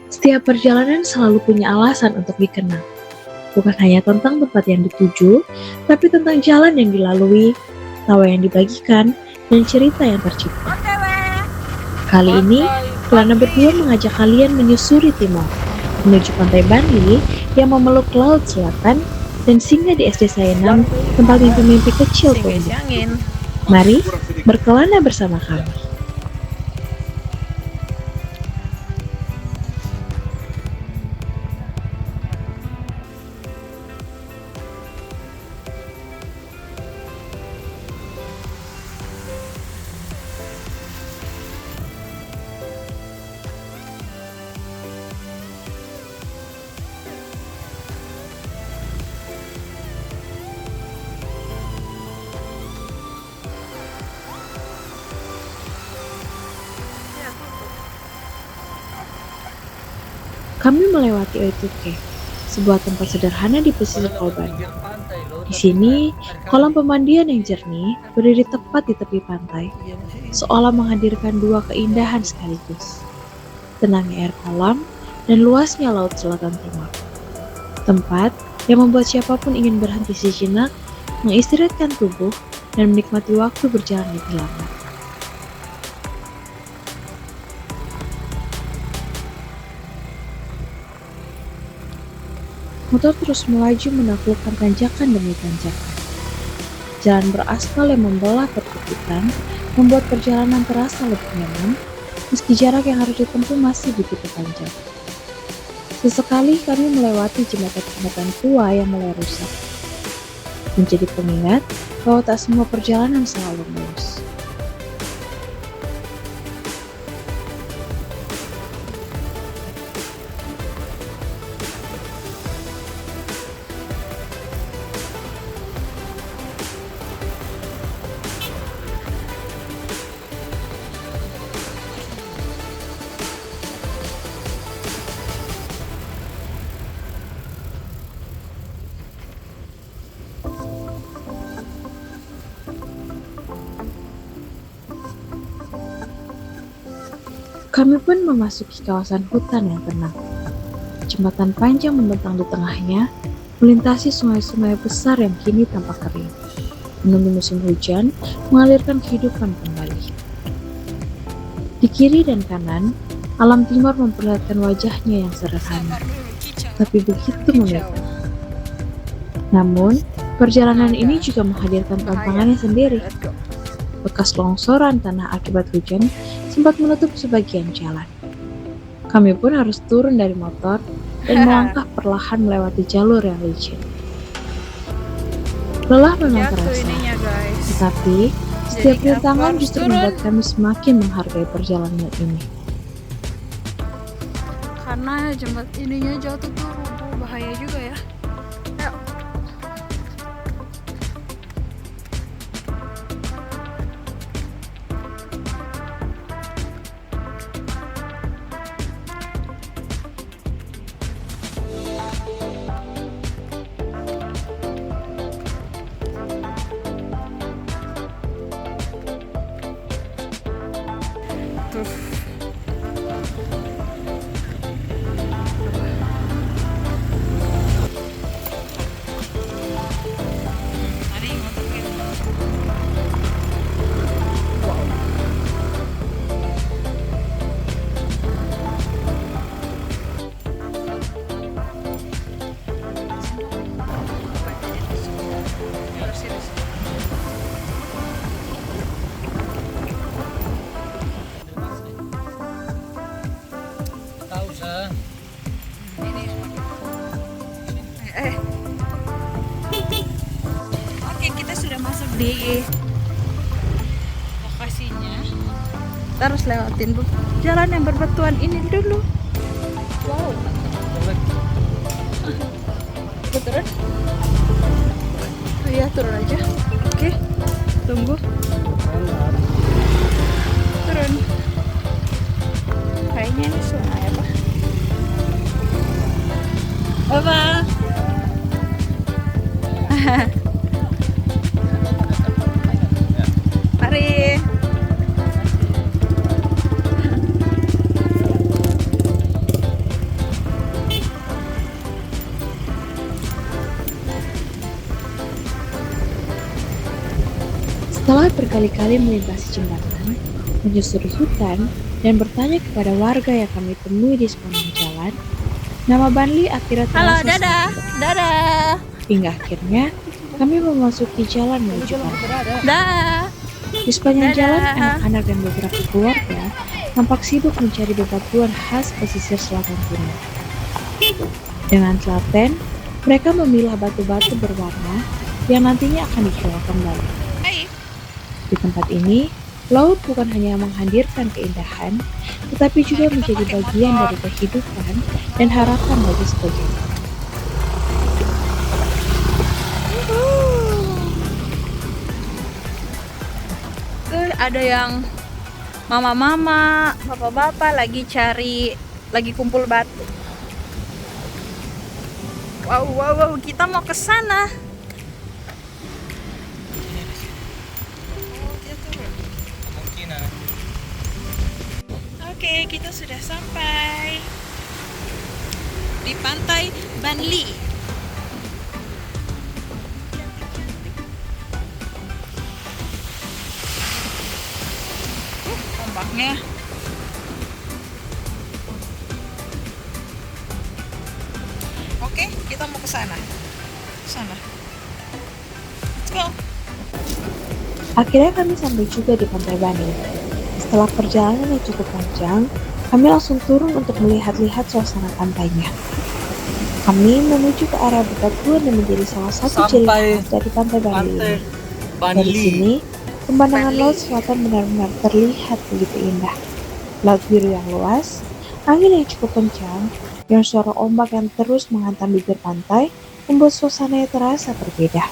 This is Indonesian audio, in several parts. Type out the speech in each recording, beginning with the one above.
Setiap perjalanan selalu punya alasan untuk dikenal. Bukan hanya tentang tempat yang dituju, tapi tentang jalan yang dilalui, tawa yang dibagikan, dan cerita yang tercipta. Kali ini, Kelana berdua mengajak kalian menyusuri timur, menuju pantai Banli yang memeluk laut selatan dan singgah di SD Sayanam, tempat mimpi-mimpi kecil tumbuh. Mari berkelana bersama kami. Kami melewati Oituke, sebuah tempat sederhana di pesisir Kolbani. Di sini, kolam pemandian yang jernih berdiri tepat di tepi pantai, seolah menghadirkan dua keindahan sekaligus. Tenangnya air kolam dan luasnya laut selatan timur. Tempat yang membuat siapapun ingin berhenti sejenak, mengistirahatkan tubuh, dan menikmati waktu berjalan lebih lama. Motor terus melaju menaklukkan tanjakan demi tanjakan. Jalan beraspal yang membelah perbukitan membuat perjalanan terasa lebih nyaman, meski jarak yang harus ditempuh masih begitu panjang. Sesekali kami melewati jembatan-jembatan tua yang mulai rusak, menjadi pengingat bahwa tak semua perjalanan selalu mulus. Kami pun memasuki kawasan hutan yang tenang. Jembatan panjang membentang di tengahnya, melintasi sungai-sungai besar yang kini tampak kering. Menunggu musim hujan, mengalirkan kehidupan kembali. Di kiri dan kanan, alam timur memperlihatkan wajahnya yang sederhana, tapi begitu memikat. Namun, perjalanan ini juga menghadirkan tantangannya sendiri. Bekas longsoran tanah akibat hujan sempat menutup sebagian jalan. Kami pun harus turun dari motor dan melangkah perlahan melewati jalur yang licin. Lelah memang terasa, tetapi setiap rintangan justru membuat kami semakin menghargai perjalanan ini. Karena jembatan ininya jatuh tuh rubuh, bahaya juga ya. Ayo. Oke, kita sudah masuk di lokasinya. Kita harus lewatin jalan yang berbatuan ini dulu. Wow. Kita turun? Oh iya, turun aja. Oke, tunggu. Turun. Kayaknya ini sungai apa? Apa? Mari. Setelah berkali-kali melintasi jembatan, menyusuri hutan, dan bertanya kepada warga yang kami temui di sepanjang jalan, nama Banli akhirnya Halo, terasa dadah, dadah, hingga akhirnya kami memasuki jalan menuju pantai. dah. Di sepanjang Dadah. jalan, anak-anak dan beberapa keluarga nampak sibuk mencari bebatuan khas pesisir selatan timur. Dengan telaten, mereka memilah batu-batu berwarna yang nantinya akan dijual kembali. Di tempat ini, laut bukan hanya menghadirkan keindahan, tetapi juga menjadi bagian dari kehidupan dan harapan bagi sebagian orang. Ada yang mama-mama, bapak-bapak lagi kumpul batu. Wow, kita mau ke sana. Oke, kita sudah sampai di pantai Banli. Ombaknya. Oke, kita mau ke sana. Sana. Let's go. Akhirnya kami sampai juga di Pantai Banli. Setelah perjalanan yang cukup panjang, kami langsung turun untuk melihat-lihat suasana pantainya. Kami menuju ke area bebatuan yang menjadi salah satu ciri khas dari Pantai Banli ini. Dari sini, pemandangan laut selatan benar-benar terlihat begitu indah. Laut biru yang luas, angin yang cukup kencang, dan suara ombak yang terus menghantam bibir pantai membuat suasananya terasa berbeda.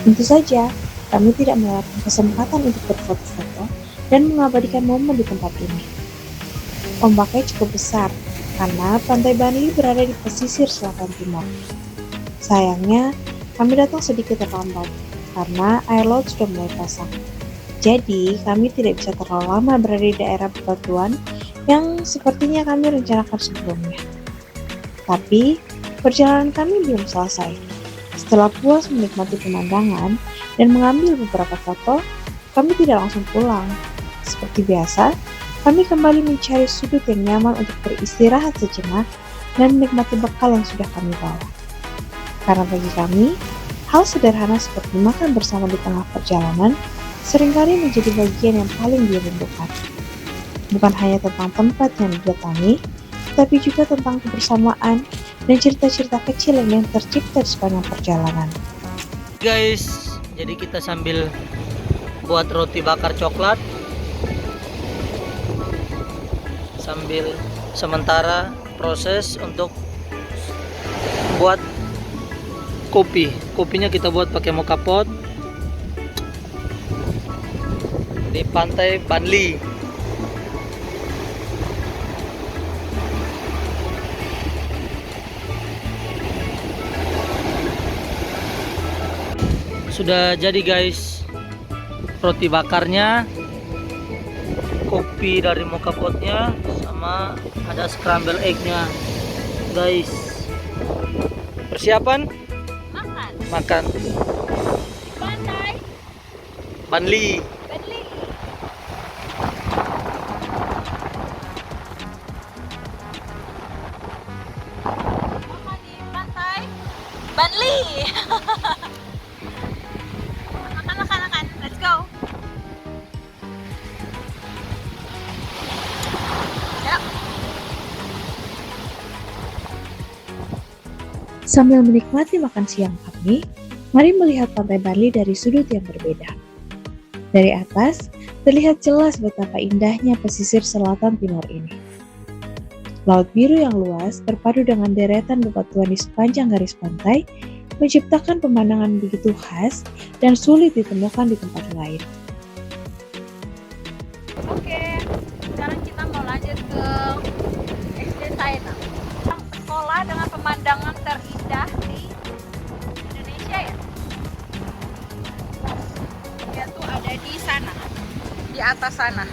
Tentu saja, kami tidak melewatkan kesempatan untuk berfoto-foto dan mengabadikan momen di tempat ini. Ombaknya cukup besar, karena Pantai Banli berada di pesisir selatan timur. Sayangnya, kami datang sedikit terlambat, karena air laut sudah mulai pasang. Jadi, kami tidak bisa terlalu lama berada di daerah bebatuan yang sepertinya kami rencanakan sebelumnya. Tapi, perjalanan kami belum selesai. Setelah puas menikmati pemandangan dan mengambil beberapa foto, kami tidak langsung pulang. Seperti biasa, kami kembali mencari sudut yang nyaman untuk beristirahat sejenak dan menikmati bekal yang sudah kami bawa. Karena bagi kami, hal sederhana seperti makan bersama di tengah perjalanan seringkali menjadi bagian yang paling dirindukan. Bukan hanya tentang tempat yang didatangi, tapi juga tentang kebersamaan dan cerita-cerita kecil yang tercipta di sepanjang perjalanan. Guys, jadi kita sambil buat roti bakar coklat sambil sementara proses untuk buat kopinya kita buat pakai mocha pot di Pantai Banli. Sudah jadi guys, roti bakarnya, kopi dari mocha potnya, sama ada scramble eggnya guys. Persiapan makan Pantai Banli. Banli. Makan di pantai Banli. Makan. Let's go. Yuk. Sambil menikmati makan siang kami, mari melihat Pantai Banli dari sudut yang berbeda. Dari atas, terlihat jelas betapa indahnya pesisir selatan timur ini. Laut biru yang luas berpadu dengan deretan bebatuan di sepanjang garis pantai menciptakan pemandangan begitu khas dan sulit ditemukan di tempat lain. Oke, ke SD Sainam. Sekolah dengan pemandangan terindah di Indonesia ya. Dia tuh ada di sana, di atas sana.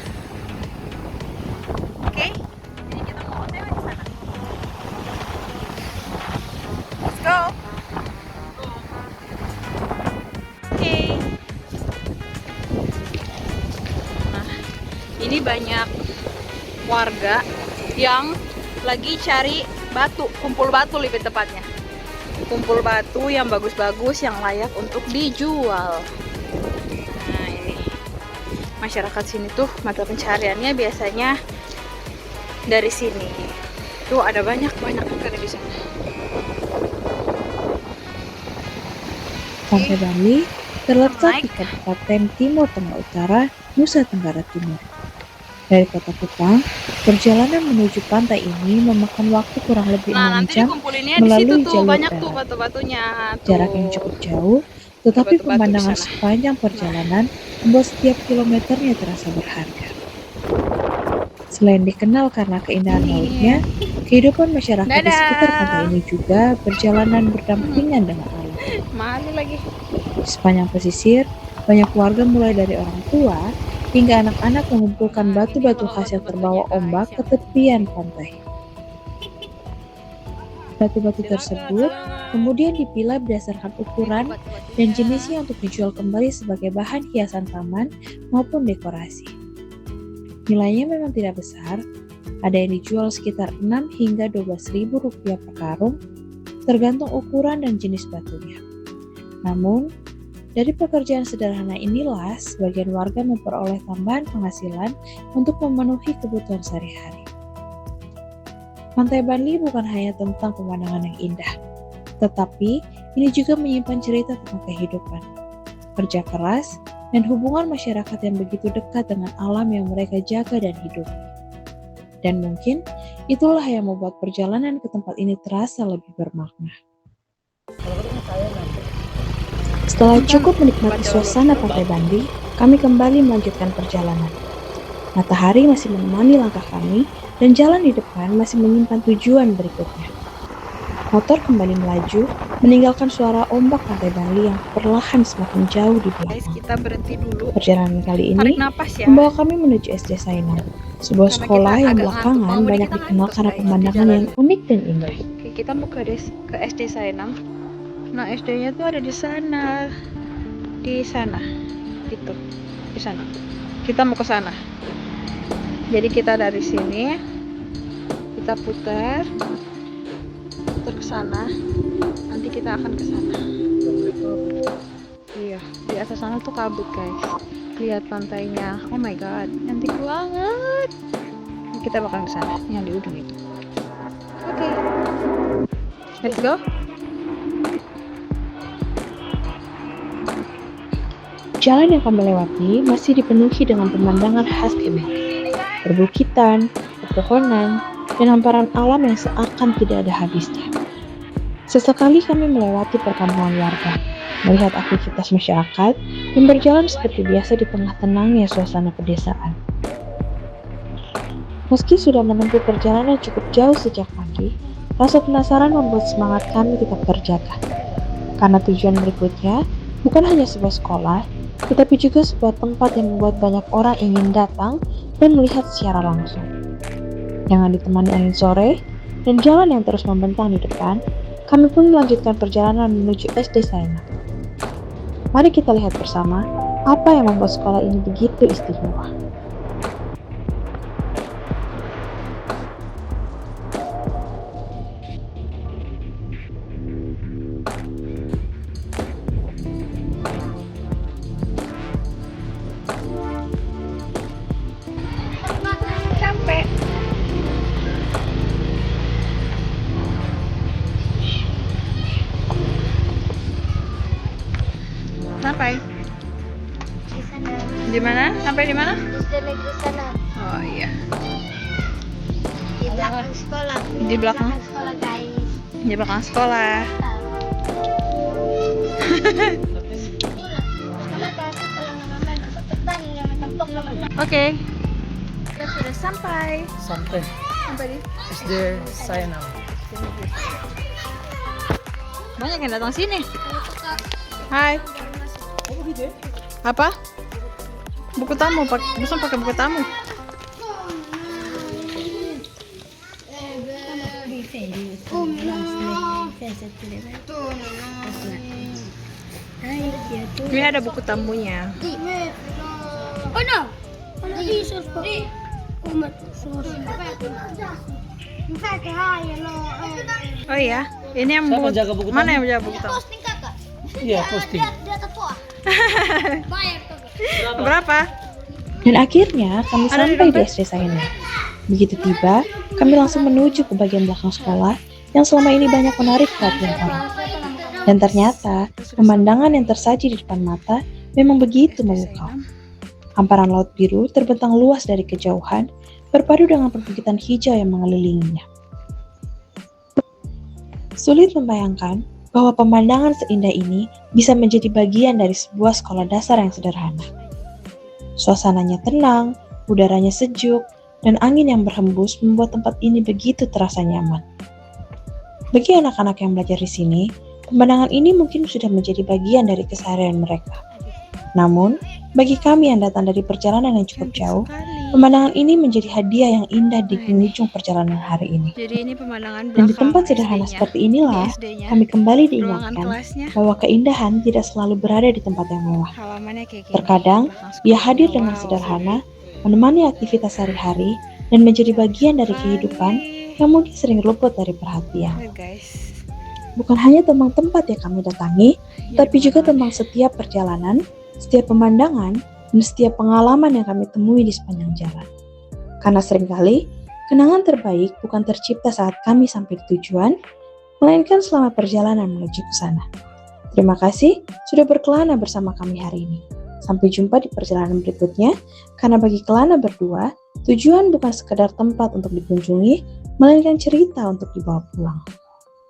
Oke, jadi kita mau OTW di sana. Let's go. Oke. Nah, ini banyak warga yang lagi cari batu, kumpul batu lebih tepatnya. Kumpul batu yang bagus-bagus, yang layak untuk dijual. Nah, ini masyarakat sini tuh mata pencariannya biasanya dari sini. Tuh ada banyak sekali di sana. Pantai Bali terletak di Kabupaten Timur Tengah Utara, Nusa Tenggara Timur. Dari Kota Kupang, perjalanan menuju pantai ini memakan waktu kurang lebih 6 Nanti jam dikumpulinnya di situ melalui tuh, jalur banyak darat. tuh batu-batunya. Jarak yang cukup jauh, tetapi Batu-batu pemandangan di sana. sepanjang perjalanan membuat setiap kilometernya terasa berharga. Selain dikenal karena keindahan lautnya, kehidupan masyarakat di sekitar pantai ini juga berjalanan berdampingan dengan alam. Malu lagi. Di sepanjang pesisir, banyak warga mulai dari orang tua hingga anak-anak mengumpulkan batu-batu hasil terbawa ombak ke tepian pantai. Batu-batu tersebut kemudian dipilah berdasarkan ukuran dan jenisnya untuk dijual kembali sebagai bahan hiasan taman maupun dekorasi. Nilainya memang tidak besar, ada yang dijual sekitar 6 hingga 12.000 rupiah per karung, tergantung ukuran dan jenis batunya. Namun, dari pekerjaan sederhana inilah sebagian warga memperoleh tambahan penghasilan untuk memenuhi kebutuhan sehari-hari. Pantai Bali bukan hanya tentang pemandangan yang indah, tetapi ini juga menyimpan cerita tentang kehidupan, kerja keras, dan hubungan masyarakat yang begitu dekat dengan alam yang mereka jaga dan hidupi. Dan mungkin itulah yang membuat perjalanan ke tempat ini terasa lebih bermakna. Setelah cukup menikmati suasana Pantai Bali, kami kembali melanjutkan perjalanan. Matahari masih menemani langkah kami, dan jalan di depan masih menyimpan tujuan berikutnya. Motor kembali melaju, meninggalkan suara ombak Pantai Bali yang perlahan semakin jauh di Guys, belakang. kita berhenti dulu. Perjalanan kali Tarik ini napas ya. membawa kami menuju SD Sainam, sebuah Karena sekolah kita yang agak belakangan ngantuk, banyak kita dikenal ngantuk, karena guys, di pemandangan jalan. yang unik dan indah. Oke, kita mau ke SD Sainam. Nah, SD-nya tuh ada di sana. Di sana. Gitu. Di sana. Kita mau ke sana. Jadi kita dari sini kita putar ke sana. Nanti kita akan ke sana. Iya, di atas sana tuh kabut, guys. Lihat pantainya. Oh my god, cantik banget. Kita bakal ke sana, yang di ujung itu. Oke. Let's go. Jalan yang kami lewati masih dipenuhi dengan pemandangan khas Timur. Perbukitan, pepohonan, dan hamparan alam yang seakan tidak ada habisnya. Sesekali kami melewati perkampungan warga, melihat aktivitas masyarakat yang berjalan seperti biasa di tengah tenangnya suasana pedesaan. Meski sudah menempuh perjalanan cukup jauh sejak pagi, rasa penasaran membuat semangat kami tetap terjaga. Karena tujuan berikutnya bukan hanya sebuah sekolah, tetapi juga sebuah tempat yang membuat banyak orang ingin datang dan melihat secara langsung. Dengan ditemani angin sore dan jalan yang terus membentang di depan, kami pun melanjutkan perjalanan menuju SD Sainam. Mari kita lihat bersama apa yang membuat sekolah ini begitu istimewa. Capek. Sampai Di sana. di mana? Sampai di mana? SD negeri sana. Oh iya, Di belakang sekolah. Di belakang? sekolah, guys. di belakang sekolah. Sekolah baru kalau naman. Seperti naman tampok naman. Oke. kita sudah sampai. Sampai. Sampai di Is there sign now? banyak yang datang sini. Hai. Apa? Buku tamu, bisa pakai buku tamu. Ini ada buku tamunya. Oh no. Oh iya, ini yang Siapa buku, jaga buku mana tamu? yang jaga buku tamu? Posting kakak. Iya, posting. Dia ketua. Bayar kakak. Berapa? Dan akhirnya kami Ada di sampai di dompet? SD Saina. Begitu tiba, kami langsung menuju ke bagian belakang sekolah yang selama ini banyak menarik perhatian orang. Dan ternyata, pemandangan yang tersaji di depan mata memang begitu memukau. Hamparan laut biru terbentang luas dari kejauhan, berpadu dengan perbukitan hijau yang mengelilinginya. Sulit membayangkan bahwa pemandangan seindah ini bisa menjadi bagian dari sebuah sekolah dasar yang sederhana. Suasananya tenang, udaranya sejuk, dan angin yang berhembus membuat tempat ini begitu terasa nyaman. Bagi anak-anak yang belajar di sini, pemandangan ini mungkin sudah menjadi bagian dari keseharian mereka. Namun, bagi kami yang datang dari perjalanan yang cukup jauh, pemandangan ini menjadi hadiah yang indah di penghujung perjalanan hari ini. Jadi ini pemandangan Dan di belakang tempat sederhana SD-nya. seperti inilah, Di SD-nya. kami kembali Ruangan diingatkan kelasnya, bahwa keindahan tidak selalu berada di tempat yang mewah. halamannya kayak gini. Terkadang, Belakang ia sekolah. hadir dengan Wow. sederhana, menemani aktivitas sehari-hari, dan menjadi bagian dari kehidupan yang mungkin sering luput dari perhatian. Lihat, guys. Bukan hanya tentang tempat yang kami datangi, Iya, tapi juga pemandangannya. tentang setiap perjalanan, setiap pemandangan, dan setiap pengalaman yang kami temui di sepanjang jalan. Karena seringkali, kenangan terbaik bukan tercipta saat kami sampai di tujuan, melainkan selama perjalanan menuju ke sana. Terima kasih sudah berkelana bersama kami hari ini. Sampai jumpa di perjalanan berikutnya, karena bagi kelana berdua, tujuan bukan sekedar tempat untuk dikunjungi, melainkan cerita untuk dibawa pulang.